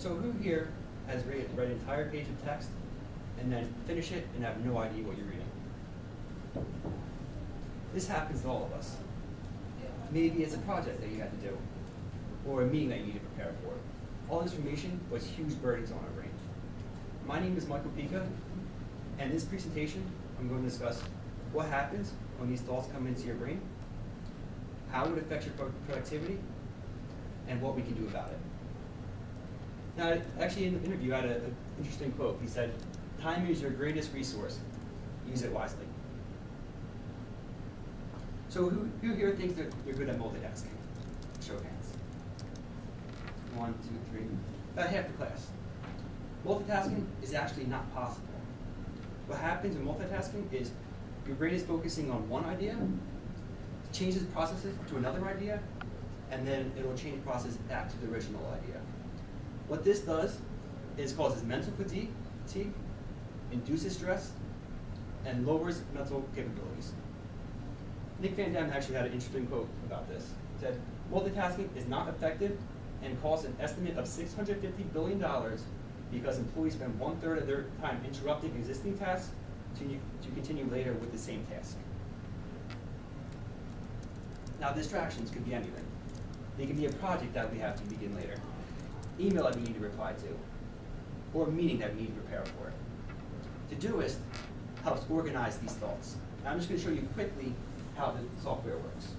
So who here has read an entire page of text and then finish it and have no idea what you're reading? This happens to all of us. Maybe it's a project that you had to do, or a meeting that you need to prepare for. All this information was huge burdens on our brain. My name is Michael Pica, and in this presentation, I'm going to discuss what happens when these thoughts come into your brain, how it affects your productivity, and what we can do about it. Now, actually, in the interview, I had an interesting quote. He said, "Time is your greatest resource. Use it wisely." So who here thinks that you're good at multitasking? Show of hands. 1, 2, 3. About half the class. Multitasking is actually not possible. What happens in multitasking is your brain is focusing on one idea, changes processes to another idea, and then it'll change process back to the original idea. What this does is causes mental fatigue, induces stress, and lowers mental capabilities. Nick Van Dam actually had an interesting quote about this. He said, "Multitasking is not effective and costs an estimate of $650 billion because employees spend 1/3 of their time interrupting existing tasks to continue later with the same task." Now, distractions could be anything. They can be a project that we have to begin later, email that we need to reply to, or a meeting that we need to prepare for. Todoist helps organize these thoughts. And I'm just going to show you quickly how the software works.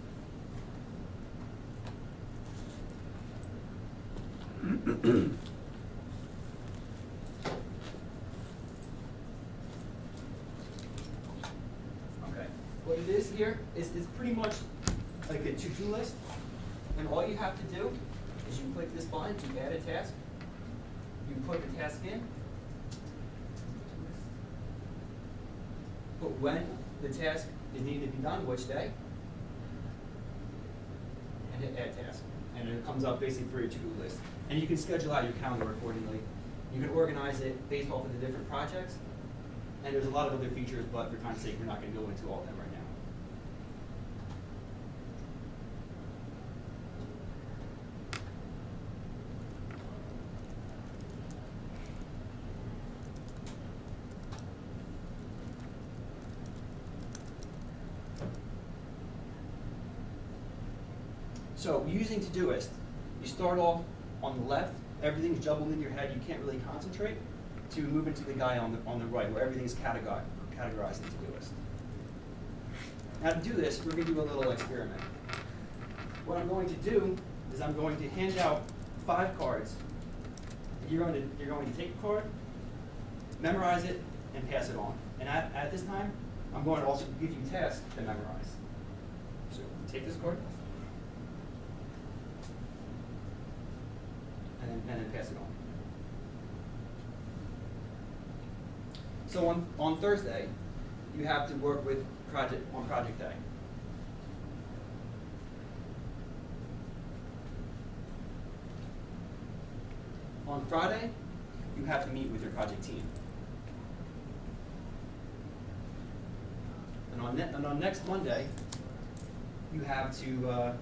Okay, what it is here is it's pretty much like a to-do list, and all you have to do is you click this button to add a task, you put the task in, put when the task is needed to be done, which day, and hit add task. And it comes up basically for your to-do list. And you can schedule out your calendar accordingly. You can organize it based off of the different projects. And there's a lot of other features, but for time's sake, we're not going to go into all of them right now. So using Todoist, you start off on the left, everything's jumbled in your head, you can't really concentrate, to move into the guy on the right, where everything's categorized in Todoist. Now to do this, we're going to do a little experiment. What I'm going to do is I'm going to hand out 5 cards. You're going to take a card, memorize it, and pass it on. And at this time, I'm going to also give you tasks to memorize. So take this card, and then pass it on. So on Thursday, you have to work with project day. On Friday, you have to meet with your project team. And on next Monday, you have to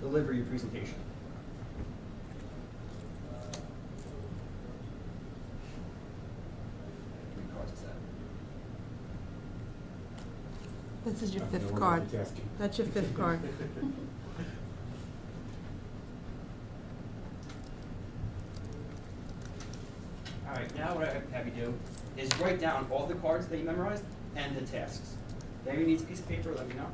deliver your presentation. This is your 5th card. That's your 5th card. All right, now what I have you do is write down all the cards that you memorized and the tasks. If you need a piece of paper, let me know.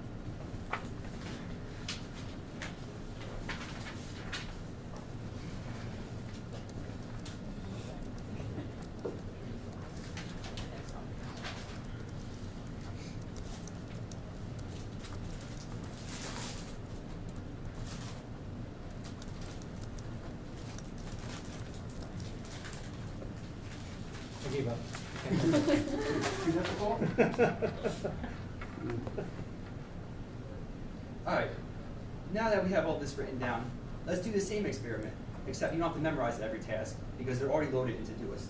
I gave up. Too difficult? All right, now that we have all this written down, let's do the same experiment, except you don't have to memorize every task because they're already loaded into Todoist.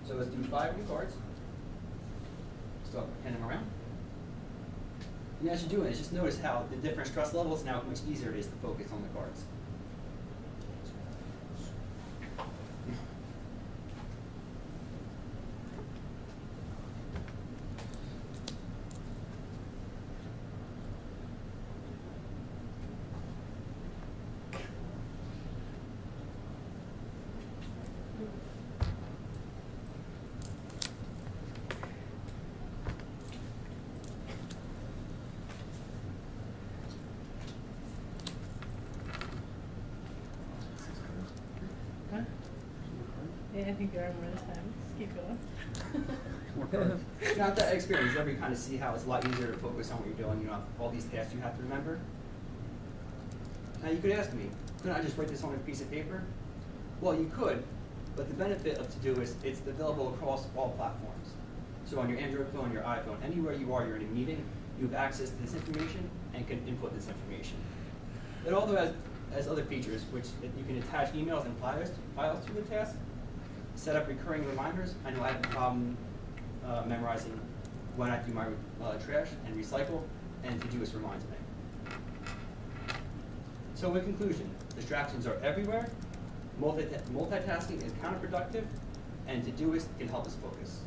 So let's do 5 new cards. So hand them around. And as you're doing this, just notice how the different stress levels and how much easier it is to focus on the cards. Yeah, I think you're on run time. Just keep going. Now, with that experience, you ever kind of see how it's a lot easier to focus on what you're doing, you know, all these tasks you have to remember? Now, you could ask me, couldn't I just write this on a piece of paper? Well, you could, but the benefit of Todoist, it's available across all platforms. So on your Android phone, your iPhone, anywhere you are, you're in a meeting, you have access to this information and can input this information. It also has other features, which you can attach emails and files to a task, set up recurring reminders. I know I have a problem memorizing when I do my trash and recycle, and Todoist reminds me. So in conclusion, distractions are everywhere, multitasking is counterproductive, and Todoist can help us focus.